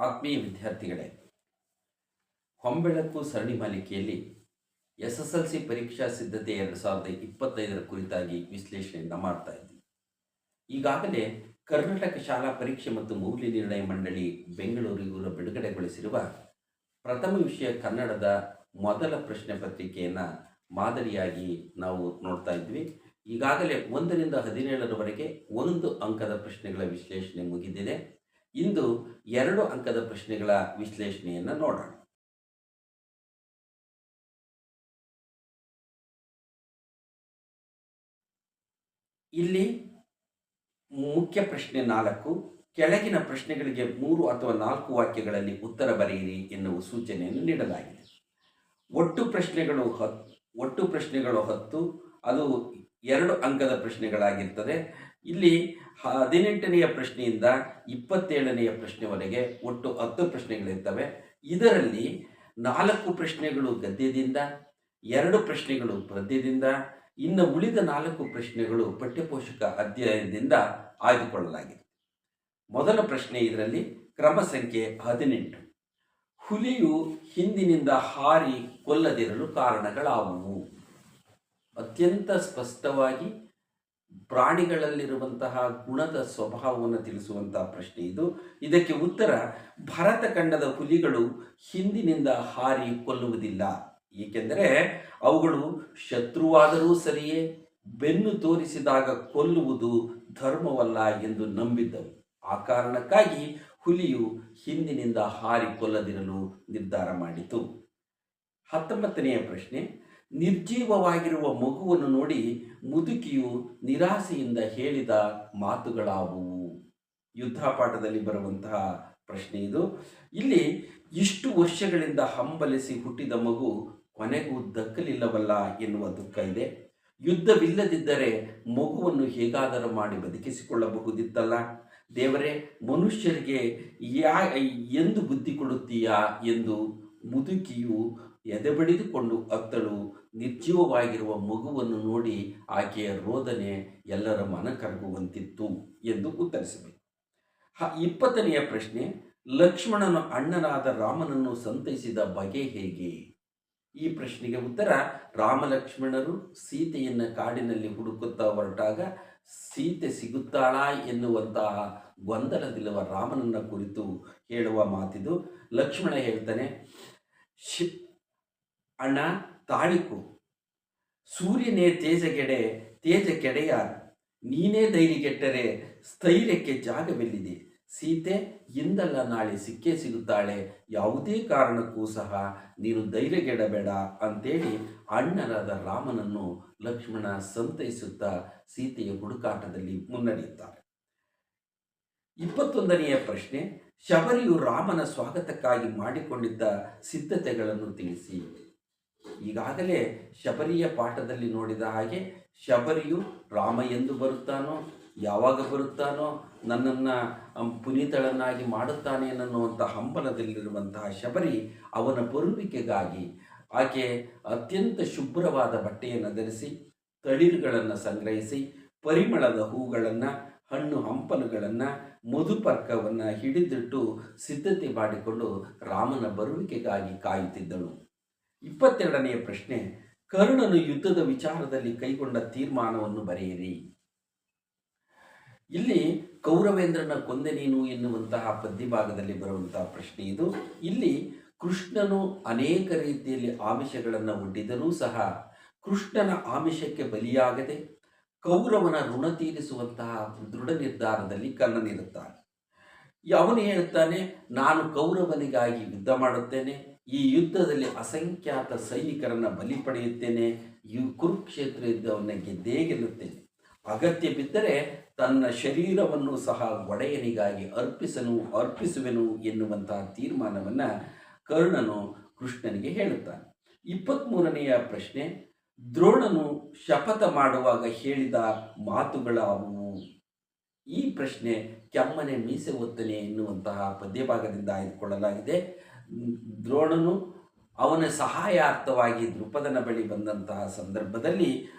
ಆತ್ಮೀಯ ವಿದ್ಯಾರ್ಥಿಗಳೇ, ಹೊಂಬೆಳಕು ಸರಣಿ ಮಾಲಿಕೆಯಲ್ಲಿ SSLC ಪರೀಕ್ಷಾ ಸಿದ್ಧತೆ 2025 ಕುರಿತಾಗಿ ವಿಶ್ಲೇಷಣೆಯನ್ನು ಮಾಡ್ತಾ ಇದ್ದೀವಿ. ಈಗಾಗಲೇ ಕರ್ನಾಟಕ ಶಾಲಾ ಪರೀಕ್ಷೆ ಮತ್ತು ಮೌಲ್ಯ ನಿರ್ಣಯ ಮಂಡಳಿ ಬೆಂಗಳೂರು ಇವರು ಬಿಡುಗಡೆಗೊಳಿಸಿರುವ ಪ್ರಥಮ ವಿಷಯ ಕನ್ನಡದ ಮೊದಲ ಪ್ರಶ್ನೆ ಪತ್ರಿಕೆಯನ್ನು ಮಾದರಿಯಾಗಿ ನಾವು ನೋಡ್ತಾ ಇದ್ವಿ. ಈಗಾಗಲೇ 1ರಿಂದ 17ರವರೆಗೆ 1 ಅಂಕದ ಪ್ರಶ್ನೆಗಳ ವಿಶ್ಲೇಷಣೆ ಮುಗಿದಿದೆ. ಇಂದು 2 ಅಂಕದ ಪ್ರಶ್ನೆಗಳ ವಿಶ್ಲೇಷಣೆಯನ್ನು ನೋಡೋಣ. ಇಲ್ಲಿ ಮುಖ್ಯ ಪ್ರಶ್ನೆ 4, ಕೆಳಗಿನ ಪ್ರಶ್ನೆಗಳಿಗೆ 3 ಅಥವಾ 4 ವಾಕ್ಯಗಳಲ್ಲಿ ಉತ್ತರ ಬರೆಯಿರಿ ಎನ್ನುವ ಸೂಚನೆಯನ್ನು ನೀಡಲಾಗಿದೆ. ಒಟ್ಟು ಪ್ರಶ್ನೆಗಳು 10, ಅದು 2 ಅಂಕದ ಪ್ರಶ್ನೆಗಳಾಗಿರ್ತದೆ. ಇಲ್ಲಿ 18ನೆಯ ಪ್ರಶ್ನೆಯಿಂದ 27ನೆಯ ಪ್ರಶ್ನೆವರೆಗೆ ಒಟ್ಟು 10 ಪ್ರಶ್ನೆಗಳಿರ್ತವೆ. ಇದರಲ್ಲಿ 4 ಪ್ರಶ್ನೆಗಳು ಗದ್ಯದಿಂದ, 2 ಪ್ರಶ್ನೆಗಳು ಪದ್ಯದಿಂದ, ಇನ್ನು ಉಳಿದ 4 ಪ್ರಶ್ನೆಗಳು ಪಠ್ಯಪೋಷಕ ಅಧ್ಯಯನದಿಂದ ಆಯ್ದುಕೊಳ್ಳಲಾಗಿದೆ. ಮೊದಲ ಪ್ರಶ್ನೆ ಇದರಲ್ಲಿ ಕ್ರಮ ಸಂಖ್ಯೆ 18. ಹುಲಿಯು ಹಿಂದಿನಿಂದ ಹಾರಿ ಕೊಲ್ಲದಿರಲು ಕಾರಣಗಳಾವುವು? ಅತ್ಯಂತ ಸ್ಪಷ್ಟವಾಗಿ ಪ್ರಾಣಿಗಳಲ್ಲಿರುವಂತಹ ಗುಣದ ಸ್ವಭಾವವನ್ನು ತಿಳಿಸುವಂತಹ ಪ್ರಶ್ನೆ ಇದು. ಇದಕ್ಕೆ ಉತ್ತರ, ಭರತ ಖಂಡದ ಹುಲಿಗಳು ಹಿಂದಿನಿಂದ ಹಾರಿ ಕೊಲ್ಲುವುದಿಲ್ಲ, ಏಕೆಂದರೆ ಅವುಗಳು ಶತ್ರುವಾದರೂ ಸರಿಯೇ ಬೆನ್ನು ತೋರಿಸಿದಾಗ ಕೊಲ್ಲುವುದು ಧರ್ಮವಲ್ಲ ಎಂದು ನಂಬಿದ್ದವು. ಆ ಕಾರಣಕ್ಕಾಗಿ ಹುಲಿಯು ಹಿಂದಿನಿಂದ ಹಾರಿ ಕೊಲ್ಲದಿರಲು ನಿರ್ಧಾರ ಮಾಡಿತು. 19ನೆಯ ಪ್ರಶ್ನೆ, ನಿರ್ಜೀವವಾಗಿರುವ ಮಗುವನ್ನು ನೋಡಿ ಮುದುಕಿಯು ನಿರಾಸೆಯಿಂದ ಹೇಳಿದ ಮಾತುಗಳಾವುವು? ಯುದ್ಧ ಪಾಠದಲ್ಲಿ ಬರುವಂತಹ ಪ್ರಶ್ನೆ ಇದು. ಇಲ್ಲಿ ಇಷ್ಟು ವರ್ಷಗಳಿಂದ ಹಂಬಲಿಸಿ ಹುಟ್ಟಿದ ಮಗು ಕೊನೆಗೂ ದಕ್ಕಲಿಲ್ಲವಲ್ಲ ಎನ್ನುವ ದುಃಖ ಇದೆ. ಯುದ್ಧವಿಲ್ಲದಿದ್ದರೆ ಮಗುವನ್ನು ಹೇಗಾದರೂ ಮಾಡಿ ಬದುಕಿಸಿಕೊಳ್ಳಬಹುದಿತ್ತಲ್ಲ. ದೇವರೇ, ಮನುಷ್ಯರಿಗೆ ಎಂದು ಬುದ್ಧಿ ಕೊಡುತ್ತೀಯಾ ಎಂದು ಮುದುಕಿಯು ಎದೆಬಡಿದುಕೊಂಡು ಅತ್ತಳು. ನಿರ್ಜೀವವಾಗಿರುವ ಮಗುವನ್ನು ನೋಡಿ ಆಕೆಯ ರೋದನೆ ಎಲ್ಲರ ಮನ ಕರಗುವಂತಿತ್ತು ಎಂದು ಉತ್ತರಿಸಬೇಕು. 20ನೆಯ ಪ್ರಶ್ನೆ, ಲಕ್ಷ್ಮಣನ ಅಣ್ಣನಾದ ರಾಮನನ್ನು ಸಂತೈಸಿದ ಬಗೆ ಹೇಗೆ? ಈ ಪ್ರಶ್ನೆಗೆ ಉತ್ತರ, ರಾಮಲಕ್ಷ್ಮಣರು ಸೀತೆಯನ್ನು ಕಾಡಿನಲ್ಲಿ ಹುಡುಕುತ್ತಾ ಹೊರಟಾಗ ಸೀತೆ ಸಿಗುತ್ತಾಳಾ ಎನ್ನುವಂತಹ ಗೊಂದಲದಿಲ್ಲವ ರಾಮನನ್ನ ಕುರಿತು ಹೇಳುವ ಮಾತಿದು. ಲಕ್ಷ್ಮಣ ಹೇಳ್ತಾನೆ, ಅಣ್ಣ ತಾಳಿಕು, ಸೂರ್ಯನೇ ತೇಜ ಕೆಡೆಯಾರು, ನೀನೇ ಧೈರ್ಯಗೆಟ್ಟರೆ ಸ್ಥೈರ್ಯಕ್ಕೆ ಜಾಗವೆಲ್ಲಿದೆ? ಸೀತೆ ಇಂದಲ್ಲ ನಾಳೆ ಸಿಕ್ಕೇ ಸಿಗುತ್ತಾಳೆ, ಯಾವುದೇ ಕಾರಣಕ್ಕೂ ಸಹ ನೀನು ಧೈರ್ಯಗೆಡಬೇಡ ಅಂತೇಳಿ ಅಣ್ಣನಾದ ರಾಮನನ್ನು ಲಕ್ಷ್ಮಣ ಸಂತೈಸುತ್ತಾ ಸೀತೆಯ ಹುಡುಕಾಟದಲ್ಲಿ ಮುನ್ನಡೆಯುತ್ತಾರೆ. 21ನೆಯ ಪ್ರಶ್ನೆ, ಶಬರಿಯು ರಾಮನ ಸ್ವಾಗತಕ್ಕಾಗಿ ಮಾಡಿಕೊಂಡಿದ್ದ ಸಿದ್ಧತೆಗಳನ್ನು ತಿಳಿಸಿ. ಈಗಾಗಲೇ ಶಬರಿಯ ಪಾಠದಲ್ಲಿ ನೋಡಿದ ಹಾಗೆ ಶಬರಿಯು ರಾಮ ಎಂದು ಬರುತ್ತಾನೋ, ಯಾವಾಗ ಬರುತ್ತಾನೋ, ನನ್ನನ್ನು ಪುನೀತಳನ್ನಾಗಿ ಮಾಡುತ್ತಾನೆ ಅನ್ನುವಂಥ ಹಂಬಲದಲ್ಲಿರುವಂತಹ ಶಬರಿ ಅವನ ಬರುವಿಕೆಗಾಗಿ ಆಕೆ ಅತ್ಯಂತ ಶುಭ್ರವಾದ ಬಟ್ಟೆಯನ್ನು ಧರಿಸಿ, ತಳಿರುಗಳನ್ನು ಸಂಗ್ರಹಿಸಿ, ಪರಿಮಳದ ಹೂಗಳನ್ನು, ಹಣ್ಣು ಹಂಪಲುಗಳನ್ನು, ಮಧುಪರ್ಕವನ್ನು ಹಿಡಿದಿಟ್ಟು ಸಿದ್ಧತೆ ಮಾಡಿಕೊಂಡು ರಾಮನ ಬರುವಿಕೆಗಾಗಿ ಕಾಯುತ್ತಿದ್ದಳು. 22ನೆಯ ಪ್ರಶ್ನೆ, ಕರ್ಣನು ಯುದ್ಧದ ವಿಚಾರದಲ್ಲಿ ಕೈಗೊಂಡ ತೀರ್ಮಾನವನ್ನು ಬರೆಯಿರಿ. ಇಲ್ಲಿ ಕೌರವೇಂದ್ರನ ಕೊಂದೆ ನೀನು ಎನ್ನುವಂತಹ ಪದ್ಯಭಾಗದಲ್ಲಿ ಬರುವಂತಹ ಪ್ರಶ್ನೆ ಇದು. ಇಲ್ಲಿ ಕೃಷ್ಣನು ಅನೇಕ ರೀತಿಯಲ್ಲಿ ಆಮಿಷಗಳನ್ನು ಒಡ್ಡಿದರೂ ಸಹ ಕೃಷ್ಣನ ಆಮಿಷಕ್ಕೆ ಬಲಿಯಾಗದೆ ಕೌರವನ ಋಣ ತೀರಿಸುವಂತಹ ದೃಢ ನಿರ್ಧಾರದಲ್ಲಿ ಕರ್ಣನಿರುತ್ತಾನೆ. ಅವನು ಹೇಳುತ್ತಾನೆ, ನಾನು ಕೌರವನಿಗಾಗಿ ಯುದ್ಧ ಮಾಡುತ್ತೇನೆ, ಈ ಯುದ್ಧದಲ್ಲಿ ಅಸಂಖ್ಯಾತ ಸೈನಿಕರನ್ನು ಬಲಿ ಪಡೆಯುತ್ತೇನೆ, ಕುರುಕ್ಷೇತ್ರ ಯುದ್ಧವನ್ನು ಗೆದ್ದೇ ಗೆಲ್ಲುತ್ತೇನೆ, ಅಗತ್ಯ ಬಿದ್ದರೆ ತನ್ನ ಶರೀರವನ್ನು ಸಹ ಒಡೆಯನಿಗಾಗಿ ಅರ್ಪಿಸುವೆನು ಎನ್ನುವಂತಹ ತೀರ್ಮಾನವನ್ನು ಕರ್ಣನು ಕೃಷ್ಣನಿಗೆ ಹೇಳುತ್ತಾನೆ. 23ನೆಯ ಪ್ರಶ್ನೆ, ದ್ರೋಣನು ಶಪಥ ಮಾಡುವಾಗ ಹೇಳಿದ ಮಾತುಗಳಾವುವು? ಈ ಪ್ರಶ್ನೆ ಕೆಮ್ಮನೆ ಮೀಸೆ ಒತ್ತನೆ ಎನ್ನುವಂತಹ ಪದ್ಯಭಾಗದಿಂದ ಆಯ್ದುಕೊಳ್ಳಲಾಗಿದೆ. ದ್ರೋಣನು ಅವನ ಸಹಾಯಾರ್ಥವಾಗಿ ದೃಪದನ ಬಳಿ ಬಂದಂತಹ ಸಂದರ್ಭದಲ್ಲಿ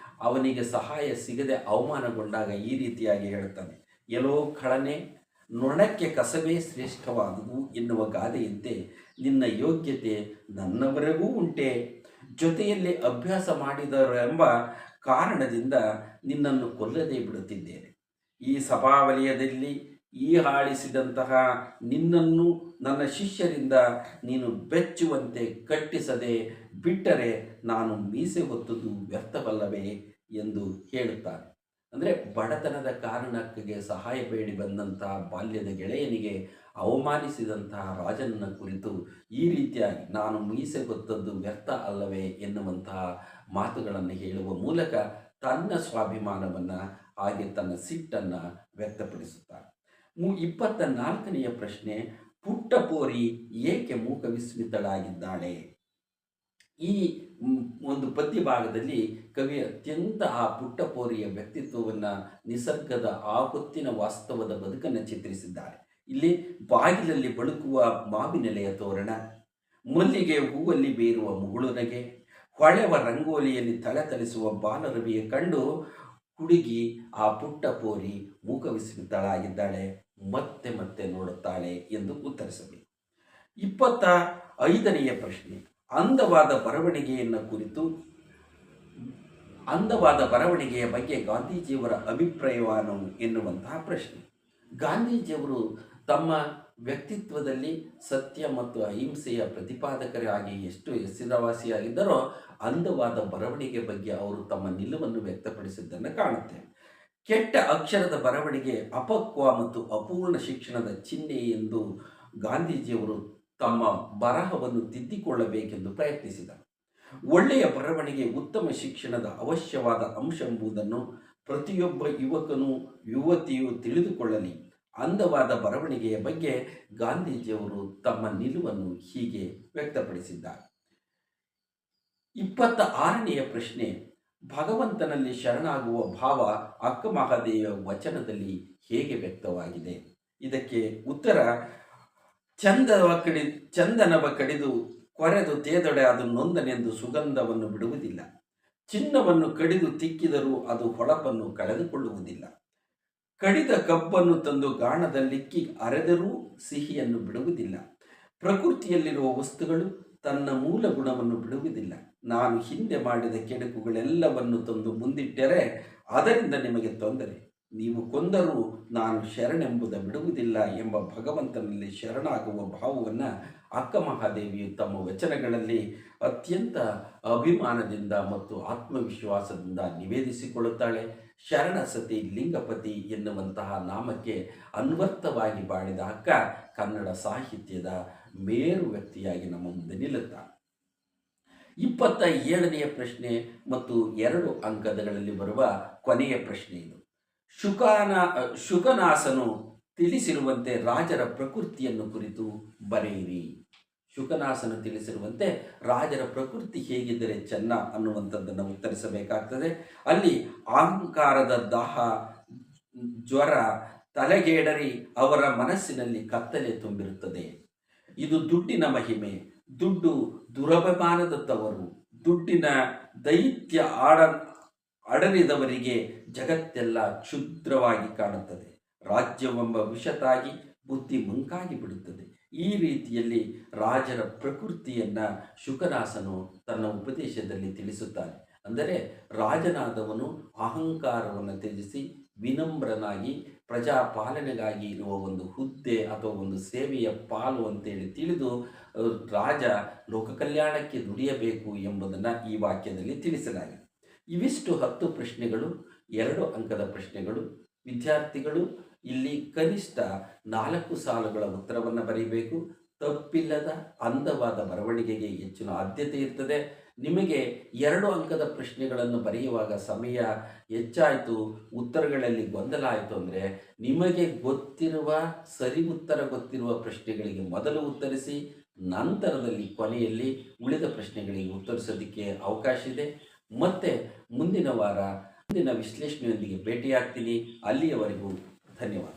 ಅವನಿಗೆ ಸಹಾಯ ಸಿಗದೆ ಅವಮಾನಗೊಂಡಾಗ ಈ ರೀತಿಯಾಗಿ ಹೇಳುತ್ತಾನೆ, ಎಲ್ಲೋ ಖಳನೆ, ನೊಣಕ್ಕೆ ಕಸವೇ ಶ್ರೇಷ್ಠವಾದುದು ಎನ್ನುವ ಗಾದೆಯಂತೆ ನಿನ್ನ ಯೋಗ್ಯತೆ ನನ್ನವರೆಗೂ ಉಂಟೆ. ಜೊತೆಯಲ್ಲಿ ಅಭ್ಯಾಸ ಮಾಡಿದರೆಂಬ ಕಾರಣದಿಂದ ನಿನ್ನನ್ನು ಕೊಲ್ಲದೆ ಬಿಡುತ್ತಿದ್ದೇನೆ. ಈ ಸಭಾವಲಯದಲ್ಲಿ ಈ ಆಳಿಸಿದಂತಹ ನಿನ್ನನ್ನು ನನ್ನ ಶಿಷ್ಯರಿಂದ ನೀನು ಬೆಚ್ಚುವಂತೆ ಕಟ್ಟಿಸದೆ ಬಿಟ್ಟರೆ ನಾನು ಮೀಸೆ ಹೊತ್ತುದು ವ್ಯರ್ಥವಲ್ಲವೇ ಎಂದು ಹೇಳುತ್ತಾನೆ. ಅಂದರೆ ಬಡತನದ ಕಾರಣಕ್ಕೆ ಸಹಾಯ ಬೇಡಿ ಬಂದಂತಹ ಬಾಲ್ಯದ ಗೆಳೆಯನಿಗೆ ಅವಮಾನಿಸಿದಂತಹ ರಾಜನನ್ನ ಕುರಿತು ಈ ರೀತಿಯಾಗಿ ನಾನು ಮೀಸೆ ಹೊತ್ತದ್ದು ವ್ಯರ್ಥ ಅಲ್ಲವೇ ಎನ್ನುವಂತಹ ಮಾತುಗಳನ್ನು ಹೇಳುವ ಮೂಲಕ ತನ್ನ ಸ್ವಾಭಿಮಾನವನ್ನು ಹಾಗೆ ತನ್ನ ಸಿಟ್ಟನ್ನು ವ್ಯಕ್ತಪಡಿಸುತ್ತಾನೆ. 24ನೆಯ ಪ್ರಶ್ನೆ, ಪುಟ್ಟ ಪೋರಿ ಏಕೆ ಮೂಕ ವಿಸ್ಮಿತಳಾಗಿದ್ದಾಳೆ? ಈ ಒಂದು ಪದ್ಯ ಭಾಗದಲ್ಲಿ ಕವಿ ಅತ್ಯಂತ ಆ ಪುಟ್ಟ ಪೋರಿಯ ವ್ಯಕ್ತಿತ್ವವನ್ನು, ನಿಸರ್ಗದ ಆ ಹೊತ್ತಿನ ವಾಸ್ತವದ ಬದುಕನ್ನು ಚಿತ್ರಿಸಿದ್ದಾರೆ. ಇಲ್ಲಿ ಬಾಗಿಲಲ್ಲಿ ಬಳುಕುವ ಮಾವಿನೆಲೆಯ ತೋರಣ, ಮಲ್ಲಿಗೆ ಹೂವಲ್ಲಿ ಬೇರುವ ಮುಗುಳುನಗೆ, ಹೊಳೆವ ರಂಗೋಲಿಯಲ್ಲಿ ಥಳಥಳಿಸುವ ಬಾಲರವಿಯ ಕಂಡು ಹುಡುಗಿ ಆ ಪುಟ್ಟ ಪೋರಿ ಮೂಕ ವಿಸ್ಮಿತಳಾಗಿದ್ದಾಳೆ, ಮತ್ತೆ ಮತ್ತೆ ನೋಡುತ್ತಾಳೆ ಎಂದು ಉತ್ತರಿಸಬೇಕು. 25ನೆಯ ಪ್ರಶ್ನೆ, ಅಂದವಾದ ಬರವಣಿಗೆಯ ಬಗ್ಗೆ ಗಾಂಧೀಜಿಯವರ ಅಭಿಪ್ರಾಯವೇನು ಎನ್ನುವಂತಹ ಪ್ರಶ್ನೆ. ಗಾಂಧೀಜಿಯವರು ತಮ್ಮ ವ್ಯಕ್ತಿತ್ವದಲ್ಲಿ ಸತ್ಯ ಮತ್ತು ಅಹಿಂಸೆಯ ಪ್ರತಿಪಾದಕರಾಗಿ ಎಷ್ಟು ಹೆಸರುವಾಸಿಯಾಗಿದ್ದರೋ ಅಂದವಾದ ಬರವಣಿಗೆ ಬಗ್ಗೆ ಅವರು ತಮ್ಮ ನಿಲುವನ್ನು ವ್ಯಕ್ತಪಡಿಸಿದ್ದನ್ನು ಕಾಣುತ್ತೇವೆ. ಕೆಟ್ಟ ಅಕ್ಷರದ ಬರವಣಿಗೆ ಅಪಕ್ವ ಮತ್ತು ಅಪೂರ್ಣ ಶಿಕ್ಷಣದ ಚಿಹ್ನೆ ಎಂದು ಗಾಂಧೀಜಿಯವರು ತಮ್ಮ ಬರಹವನ್ನು ತಿದ್ದಿಕೊಳ್ಳಬೇಕೆಂದು ಪ್ರಯತ್ನಿಸಿದರು. ಒಳ್ಳೆಯ ಬರವಣಿಗೆ ಉತ್ತಮ ಶಿಕ್ಷಣದ ಅವಶ್ಯವಾದ ಅಂಶ ಎಂಬುದನ್ನು ಪ್ರತಿಯೊಬ್ಬ ಯುವಕನೂ ಯುವತಿಯು ತಿಳಿದುಕೊಳ್ಳಲಿ. ಅಂದವಾದ ಬರವಣಿಗೆಯ ಬಗ್ಗೆ ಗಾಂಧೀಜಿಯವರು ತಮ್ಮ ನಿಲುವನ್ನು ಹೀಗೆ ವ್ಯಕ್ತಪಡಿಸಿದ್ದಾರೆ. 26ನೆಯ ಪ್ರಶ್ನೆ, ಭಗವಂತನಲ್ಲಿ ಶರಣಾಗುವ ಭಾವ ಅಕ್ಕ ಮಹಾದೇವಿಯ ವಚನದಲ್ಲಿ ಹೇಗೆ ವ್ಯಕ್ತವಾಗಿದೆ? ಇದಕ್ಕೆ ಉತ್ತರ, ಚಂದನವ ಕಡಿದು ಕೊರೆದು ತೇದೊಡೆ ಅದು ನೊಂದನೆಂದು ಸುಗಂಧವನ್ನು ಬಿಡುವುದಿಲ್ಲ. ಚಿನ್ನವನ್ನು ಕಡಿದು ತಿಕ್ಕಿದರೂ ಅದು ಹೊಳಪನ್ನು ಕಳೆದುಕೊಳ್ಳುವುದಿಲ್ಲ. ಕಡಿದ ಕಬ್ಬನ್ನು ತಂದು ಗಾಣದಲ್ಲಿಕ್ಕಿ ಅರೆದರೂ ಸಿಹಿಯನ್ನು ಬಿಡುವುದಿಲ್ಲ. ಪ್ರಕೃತಿಯಲ್ಲಿರುವ ವಸ್ತುಗಳು ತನ್ನ ಮೂಲ ಗುಣವನ್ನು ಬಿಡುವುದಿಲ್ಲ. ನಾನು ಹಿಂದೆ ಮಾಡಿದ ಕೆಡುಕುಗಳೆಲ್ಲವನ್ನು ತಂದು ಮುಂದಿಟ್ಟರೆ ಅದರಿಂದ ನಿಮಗೆ ತೊಂದರೆ. ನೀವು ಕೊಂದರೂ ನಾನು ಶರಣೆಂಬುದ ಬಿಡುವುದಿಲ್ಲ ಎಂಬ ಭಗವಂತನಲ್ಲಿ ಶರಣಾಗುವ ಭಾವವನ್ನು ಅಕ್ಕ ಮಹಾದೇವಿಯು ತಮ್ಮ ವಚನಗಳಲ್ಲಿ ಅತ್ಯಂತ ಅಭಿಮಾನದಿಂದ ಮತ್ತು ಆತ್ಮವಿಶ್ವಾಸದಿಂದ ನಿವೇದಿಸಿಕೊಳ್ಳುತ್ತಾಳೆ. ಶರಣ ಸತಿ ಲಿಂಗಪತಿ ಎನ್ನುವಂತಹ ನಾಮಕ್ಕೆ ಅನ್ವರ್ಥವಾಗಿ ಬಾಳಿದ ಅಕ್ಕ ಕನ್ನಡ ಸಾಹಿತ್ಯದ ಮೇರು ವ್ಯಕ್ತಿಯಾಗಿ ನಮ್ಮ ಮುಂದೆ ನಿಲ್ಲುತ್ತಾಳೆ. 27ನೆಯ ಪ್ರಶ್ನೆ ಮತ್ತು 2 ಅಂಕಗಳಲ್ಲಿ ಬರುವ ಕೊನೆಯ ಪ್ರಶ್ನೆ ಇದು. ಶುಕನಾಸನು ತಿಳಿಸಿರುವಂತೆ ರಾಜರ ಪ್ರಕೃತಿಯನ್ನು ಕುರಿತು ಬರೆಯಿರಿ. ಶುಕನಾಸನು ತಿಳಿಸಿರುವಂತೆ ರಾಜರ ಪ್ರಕೃತಿ ಹೇಗಿದ್ದರೆ ಚೆನ್ನ ಅನ್ನುವಂಥದ್ದನ್ನು ಉತ್ತರಿಸಬೇಕಾಗ್ತದೆ. ಅಲ್ಲಿ ಅಹಂಕಾರದ ದಾಹ, ಜ್ವರ, ತಲೆಗೇಡರಿ ಅವರ ಮನಸ್ಸಿನಲ್ಲಿ ಕತ್ತಲೆ ತುಂಬಿರುತ್ತದೆ. ಇದು ದುಡ್ಡಿನ ಮಹಿಮೆ, ದುಡ್ಡು ದುರಭಿಮಾನದ ತವರು, ದುಡ್ಡಿನ ದೈತ್ಯ ಅಡರಿದವರಿಗೆ ಜಗತ್ತೆಲ್ಲ ಕ್ಷುದ್ರವಾಗಿ ಕಾಣುತ್ತದೆ. ರಾಜ್ಯವೆಂಬ ವಿಷತಾಗಿ ಬುದ್ಧಿ ಮಂಕಾಗಿ ಬಿಡುತ್ತದೆ. ಈ ರೀತಿಯಲ್ಲಿ ರಾಜರ ಪ್ರಕೃತಿಯನ್ನು ಶುಕನಾಸನು ತನ್ನ ಉಪದೇಶದಲ್ಲಿ ತಿಳಿಸುತ್ತಾನೆ. ಅಂದರೆ ರಾಜನಾದವನು ಅಹಂಕಾರವನ್ನು ತ್ಯಜಿಸಿ ವಿನಮ್ರನಾಗಿ ಪ್ರಜಾಪಾಲನೆಗಾಗಿ ಇರುವ ಒಂದು ಹುದ್ದೆ ಅಥವಾ ಒಂದು ಸೇವೆಯ ಪಾಲು ಅಂತೇಳಿ ತಿಳಿದು ರಾಜ ಲೋಕ ಕಲ್ಯಾಣಕ್ಕೆ ದುಡಿಯಬೇಕು ಎಂಬುದನ್ನು ಈ ವಾಕ್ಯದಲ್ಲಿ ತಿಳಿಸಲಾಗಿದೆ. ಇವಿಷ್ಟು 10 ಪ್ರಶ್ನೆಗಳು, 2 ಅಂಕದ ಪ್ರಶ್ನೆಗಳು. ವಿದ್ಯಾರ್ಥಿಗಳು ಇಲ್ಲಿ ಕನಿಷ್ಠ 4 ಸಾಲುಗಳ ಉತ್ತರವನ್ನು ಬರೀಬೇಕು. ತಪ್ಪಿಲ್ಲದ ಅಂದವಾದ ಬರವಣಿಗೆಗೆ ಹೆಚ್ಚಿನ ಆದ್ಯತೆ ಇರ್ತದೆ. ನಿಮಗೆ 2 ಅಂಕದ ಪ್ರಶ್ನೆಗಳನ್ನು ಬರೆಯುವಾಗ ಸಮಯ ಹೆಚ್ಚಾಯಿತು, ಉತ್ತರಗಳಲ್ಲಿ ಗೊಂದಲ ಆಯಿತು ಅಂದರೆ ನಿಮಗೆ ಗೊತ್ತಿರುವ ಉತ್ತರ ಗೊತ್ತಿರುವ ಪ್ರಶ್ನೆಗಳಿಗೆ ಮೊದಲು ಉತ್ತರಿಸಿ, ನಂತರದಲ್ಲಿ ಕೊನೆಯಲ್ಲಿ ಉಳಿದ ಪ್ರಶ್ನೆಗಳಿಗೆ ಉತ್ತರಿಸೋದಕ್ಕೆ ಅವಕಾಶ ಇದೆ. ಮತ್ತೆ ಮುಂದಿನ ವಾರ ಮುಂದಿನ ವಿಶ್ಲೇಷಣೆಯೊಂದಿಗೆ ಭೇಟಿಯಾಗ್ತೀನಿ. ಅಲ್ಲಿಯವರೆಗೂ ಧನ್ಯವಾದ.